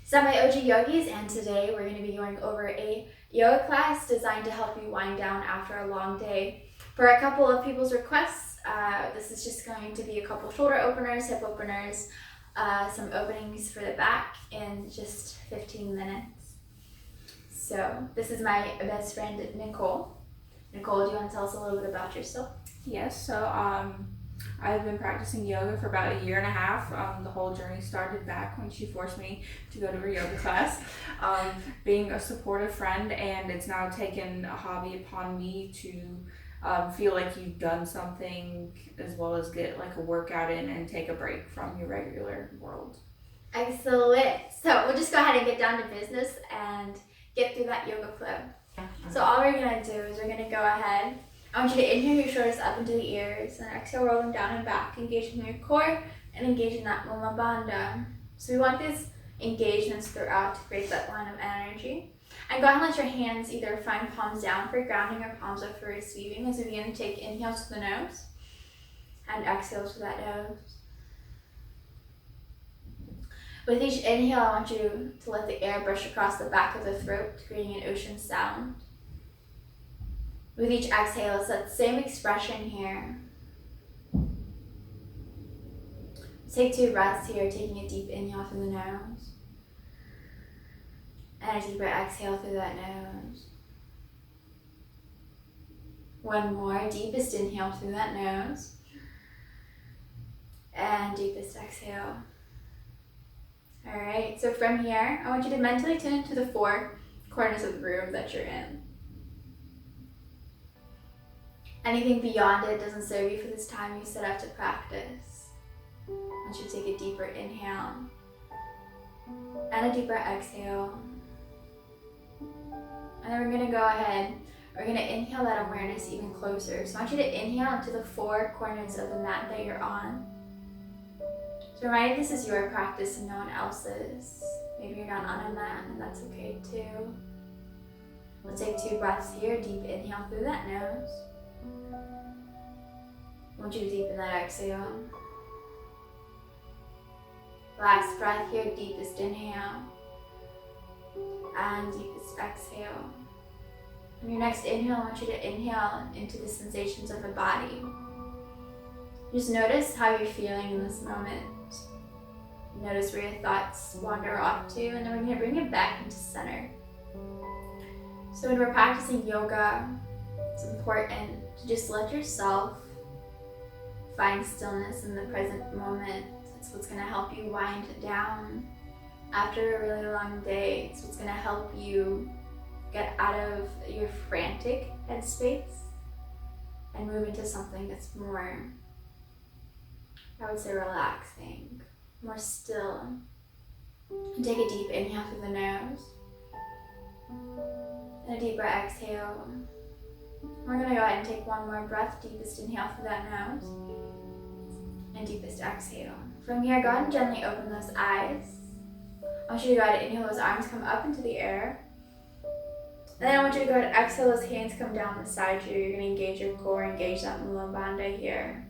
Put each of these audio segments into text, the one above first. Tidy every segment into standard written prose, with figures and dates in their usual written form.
So I'm my OG Yogis, and today we're going to be going over a yoga class designed to help you wind down after a long day. For a couple of people's requests, this is just going to be a couple shoulder openers, hip openers, some openings for the back in just 15 minutes. So this is my best friend, Nicole. Nicole, do you want to tell us a little bit about yourself? Yes, so I've been practicing yoga for about a year and a half. The whole journey started back when she forced me to go to her yoga class. Being a supportive friend, and it's now taken a hobby upon me to feel like you've done something as well as get like a workout in and take a break from your regular world. Excellent. So we'll just go ahead and get down to business and get through that yoga flow. So all we're going to do is we're going to go ahead. I want you to inhale your shoulders up into the ears and exhale, roll them down and back, engaging your core and engaging that Mula Bandha. So we want these engagements throughout to create that line of energy. And go ahead and let your hands either find palms down for grounding or palms up for receiving as we begin to take inhales to the nose and exhales to that nose. With each inhale, I want you to let the air brush across the back of the throat, creating an ocean sound. With each exhale, it's that same expression here. Take 2 breaths here, taking a deep inhale through the nose. And a deeper exhale through that nose. One more, deepest inhale through that nose. And deepest exhale. Alright, so from here, I want you to mentally tune into the 4 corners of the room that you're in. Anything beyond it doesn't serve you for this time you set out to practice. I want you to take a deeper inhale and a deeper exhale. And then we're going to go ahead, we're going to inhale that awareness even closer. So I want you to inhale into the 4 corners of the mat that you're on. So remind you this is your practice and no one else's. Maybe you're not on a mat, and that's okay too. We'll take 2 breaths here, deep inhale through that nose. I want you to deepen that exhale. Last breath here, deepest inhale and deepest exhale. On your next inhale, I want you to inhale into the sensations of the body. Just notice how you're feeling in this moment. Notice where your thoughts wander off to, and then we're going to bring it back into center. So when we're practicing yoga, it's important to just let yourself find stillness in the present moment. It's what's going to help you wind down after a really long day. It's what's going to help you get out of your frantic headspace and move into something that's more, I would say, relaxing, more still. And take a deep inhale through the nose and a deeper exhale. We're going to go ahead and take one more breath, deepest inhale through that nose and deepest exhale. From here, go ahead and gently open those eyes. I want you to go ahead and inhale those arms come up into the air. And then I want you to go ahead and exhale those hands come down beside you. You're going to engage your core, engage that Mula Bandha here.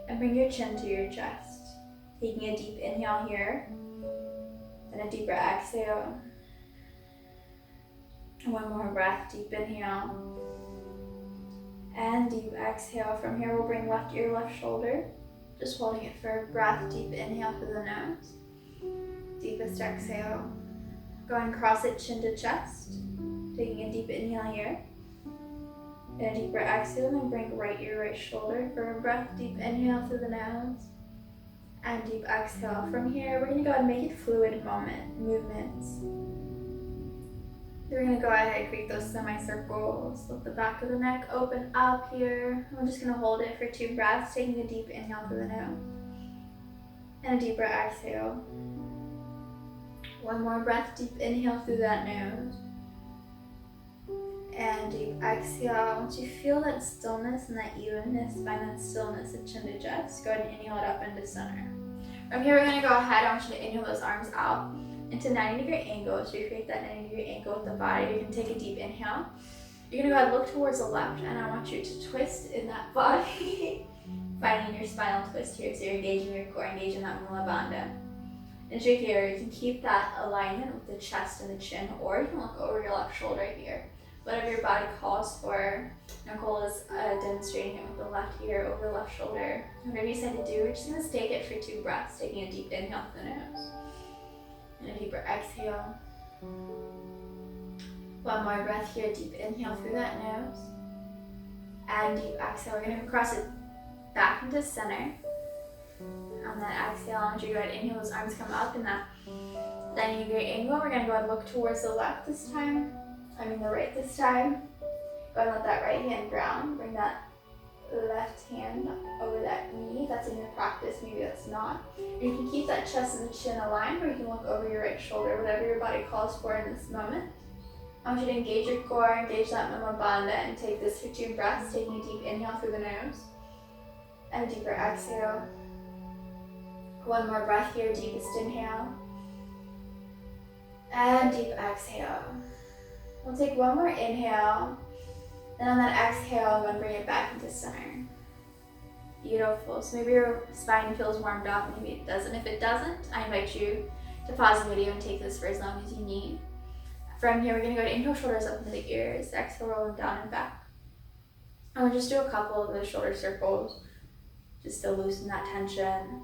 And bring your chin to your chest. Taking a deep inhale here and a deeper exhale. One more breath, deep inhale and deep exhale. From here, we'll bring left ear, left shoulder. Just holding it for a breath, deep inhale through the nose. Deepest exhale. Go and cross it chin to chest. Taking a deep inhale here. And a deeper exhale, and bring right ear, right shoulder for a breath, deep inhale through the nose. And deep exhale. From here, we're going to go ahead and make it fluid movements. We're going to go ahead and create those semicircles. Let the back of the neck open up here. We're just going to hold it for 2 breaths, taking a deep inhale through the nose. And a deeper exhale. One more breath, deep inhale through that nose. And deep exhale. Once you feel that stillness and that evenness, find that stillness at chin to chest. Go ahead and inhale it up into center. From here, we're going to go ahead. I want you to inhale those arms out into 90-degree angles. So you create that 90-degree angle with the body. You can take a deep inhale. You're going to go ahead and look towards the left, and I want you to twist in that body. Finding your spinal twist here, so you're engaging your core, engaging that Mula Bandha. As you're here, you can keep that alignment with the chest and the chin, or you can look over your left shoulder here. Whatever your body calls for. Nicole is demonstrating it with the left ear over the left shoulder. Whatever you decide to do, we're just going to stake it for 2 breaths, taking a deep inhale through the nose. And a deeper exhale. One more breath here, deep inhale through that nose. And deep exhale. We're going to cross it back into center. On that exhale, I want you to go ahead and inhale, those arms come up in that 90-degree angle. We're going to go ahead and look towards the left this time. The right this time. Go ahead and let that right hand ground. Bring that left hand over that knee. If that's in your practice, maybe that's not. Or you can keep that chest and the chin aligned, or you can look over your right shoulder, whatever your body calls for in this moment. I want you to engage your core, engage that Mama Bandha, and take this for 2 breaths, taking a deep inhale through the nose. And a deeper exhale. One more breath here, deepest inhale. And deep exhale. We'll take one more inhale, and on that exhale, I'm going to bring it back into center. Beautiful. So maybe your spine feels warmed up, maybe it doesn't. If it doesn't, I invite you to pause the video and take this for as long as you need. From here, we're going to go to inhale, shoulders up into the ears, exhale, rolling down and back. And we'll just do a couple of those shoulder circles, just to loosen that tension.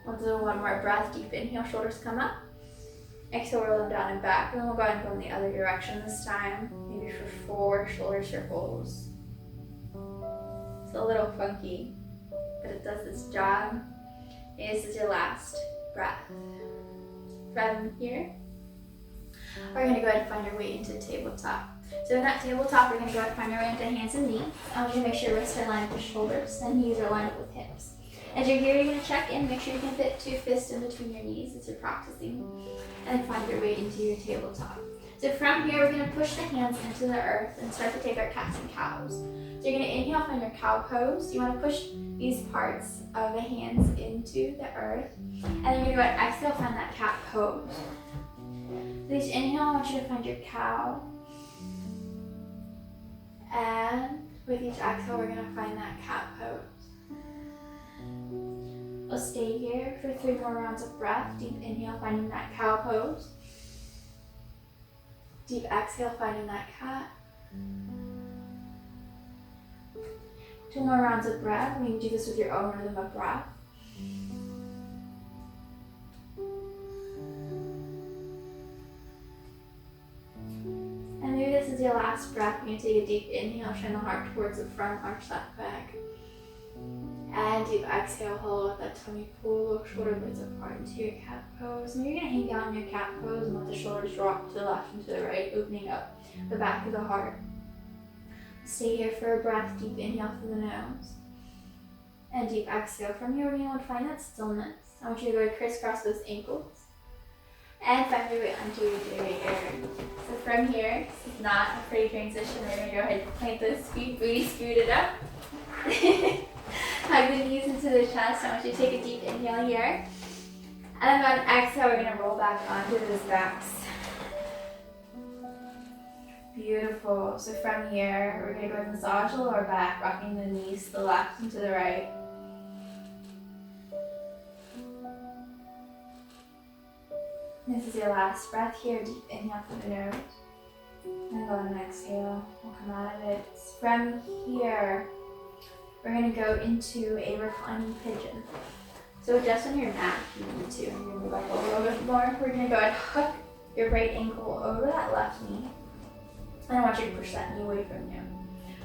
We'll do one more breath, deep inhale, shoulders come up. Exhale, roll them down and back, and then we'll go ahead and go in the other direction this time, maybe for 4 shoulder circles. It's a little funky, but it does its job. And this is your last breath. From here, we're going to go ahead and find our way into tabletop. So in that tabletop, we're going to go ahead and find our way into hands and knees. I want you to make sure wrists are lined up with shoulders, and knees are lined up with hips. As you're here, you're going to check in, make sure you can fit 2 fists in between your knees as you're practicing, and then find your way into your tabletop. So from here, we're going to push the hands into the earth and start to take our cats and cows. So you're going to inhale, find your cow pose. You want to push these parts of the hands into the earth, and then you're going to go ahead and exhale, find that cat pose. So each inhale, I want you to find your cow, and with each exhale, we're going to find that cat pose. We'll stay here for 3 more rounds of breath. Deep inhale, finding that cow pose. Deep exhale, finding that cat. 2 more rounds of breath. You can do this with your own rhythm of breath. And maybe this is your last breath. You're going to take a deep inhale, shine the heart towards the front, arch that back. And deep exhale, hold that tummy pull, look shoulder blades apart into your cat pose. And you're going to hang down in your cat pose and let the shoulders drop to the left and to the right, opening up the back of the heart. Stay here for a breath, deep inhale through the nose. And deep exhale. From here, we're going to find that stillness. I want you to go crisscross those ankles. And find your way onto your air. So from here, this is not a pretty transition. We're going to go ahead and plant those feet, booty scooted up. Hug the knees into the chest. I want you to take a deep inhale here. And then on exhale, we're going to roll back onto those backs. Beautiful. So from here, we're going to go and massage the lower back, rocking the knees to the left and to the right. This is your last breath here. Deep inhale through the nose. And go and exhale. We'll come out of it. From here, we're going to go into a reclining pigeon. So just on your mat, if you need to, and you move up a little bit more, we're going to go ahead and hook your right ankle over that left knee. And I want you to push that knee away from you.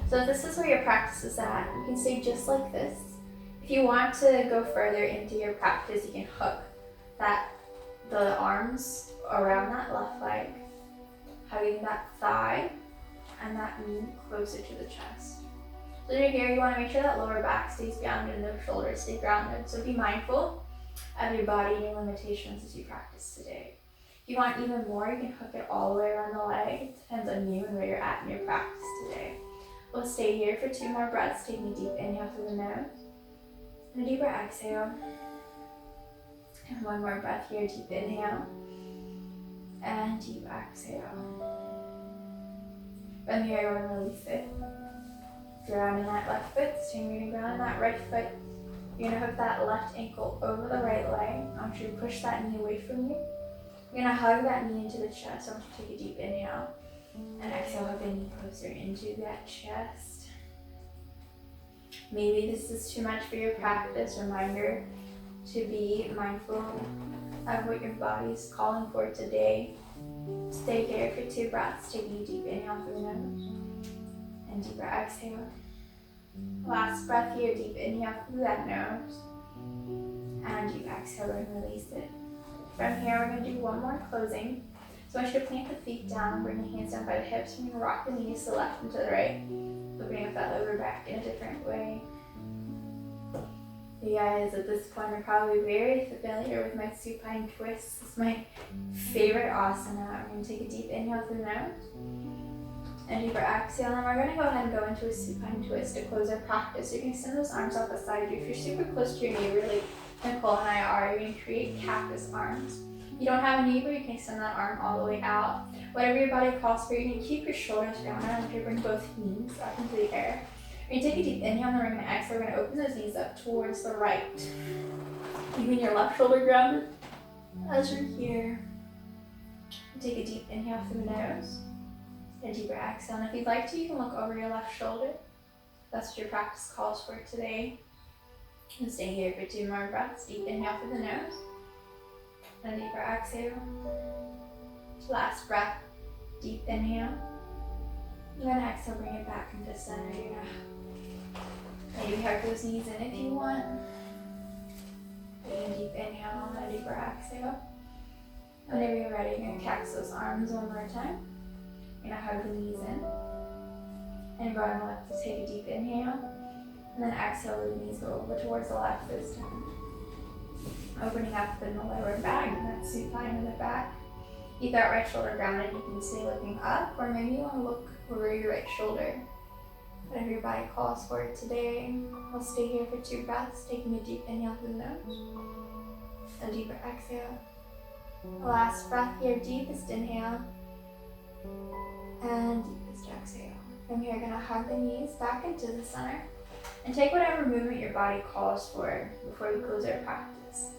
So if this is where your practice is at, you can stay just like this. If you want to go further into your practice, you can hook the arms around that left leg, hugging that thigh and that knee closer to the chest. So you're here, you want to make sure that lower back stays grounded and the shoulders stay grounded. So be mindful of your body and your limitations as you practice today. If you want even more, you can hook it all the way around the leg. It depends on you and where you're at in your practice today. We'll stay here for 2 more breaths, taking a deep inhale through the nose and a deeper exhale. And 1 more breath here, deep inhale and deep exhale. From here, you're going to release it. Ground in that left foot, staying rooted ground in that right foot. You're gonna hook that left ankle over the right leg. I want you to push that knee away from you. You're gonna hug that knee into the chest. I want you to take a deep inhale. And exhale, hug the knee closer into that chest. Maybe this is too much for your practice. Reminder to be mindful of what your body is calling for today. Stay here for 2 breaths. Taking a deep inhale through the nose and deeper exhale. Last breath here, deep inhale through that nose and deep exhale and release it. From here, we're going to do one more closing. So I want you to plant the feet down, bring the hands down by the hips. We're going to rock the knees to the left and to the right, opening up that lower back in a different way. You guys, at this point, are probably very familiar with my supine twist. This is my favorite asana. We're going to take a deep inhale through the nose and deeper exhale. And we're going to go ahead and go into a supine twist to close our practice. You can extend those arms out beside you. If you're super close to your neighbor, like Nicole and I are, you're going to create cactus arms. If you don't have a neighbor, you can extend that arm all the way out. Whatever your body calls for, you're going to keep your shoulders grounded. I want you to bring both knees up into the air. We're going to take a deep inhale, and then we're going to exhale. We're going to open those knees up towards the right. Keeping your left shoulder grounded as you're here. Take a deep inhale through the nose. And a deeper exhale. And if you'd like to, you can look over your left shoulder. That's what your practice calls for today. And stay here for 2 more breaths. Deep inhale through the nose. And a deeper exhale. Last breath. Deep inhale. And then exhale, bring it back into center. You're gonna maybe hug those knees in if you want. Taking a deep inhale and a deeper exhale. Whenever you're ready, you're gonna cactus those arms one more time. You're gonna hug the knees in. And go ahead and let us take a deep inhale. And then exhale, the knees go over towards the left this time. Opening up in the lower back, and that supine in the back. Keep that right shoulder grounded. You can stay looking up, or maybe you want to look over your right shoulder. Whatever your body calls for today. I'll stay here for 2 breaths, taking a deep inhale through the nose. A deeper exhale. Last breath here, deepest inhale. And deepest exhale. From here, you're going to hug the knees back into the center. And take whatever movement your body calls for before we close our practice.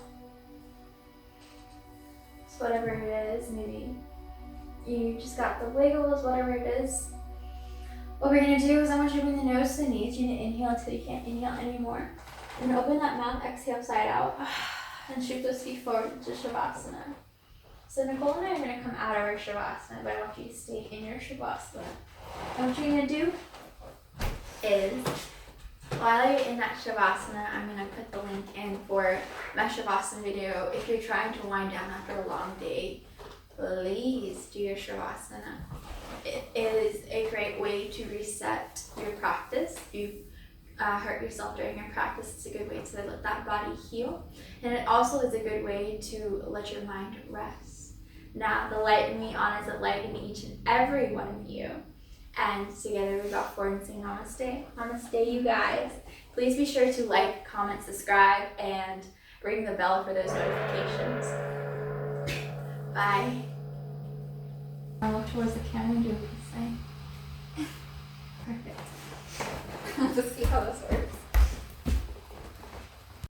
So whatever it is, maybe you just got the wiggles, whatever it is. What we're going to do is I want you to bring the nose to the knees. You're going to inhale until you can't inhale anymore. And open that mouth, exhale side out. And shoot those feet forward into Shavasana. So Nicole and I are going to come out of our Shavasana, but I want you to stay in your Shavasana. And what you're going to do is, while you're in that Shavasana, I'm going to put the link in for my Shavasana video. If you're trying to wind down after a long day, please do your Shavasana. It is a great way to reset your practice. If you hurt yourself during your practice, it's a good way to let that body heal. And it also is a good way to let your mind rest. Now, the light in me honors the light in each and every one of you. And together we go forward and say namaste. Namaste, you guys. Please be sure to like, comment, subscribe, and ring the bell for those notifications. Bye. I'll look towards the camera and do the same. Perfect. Let's see how this works.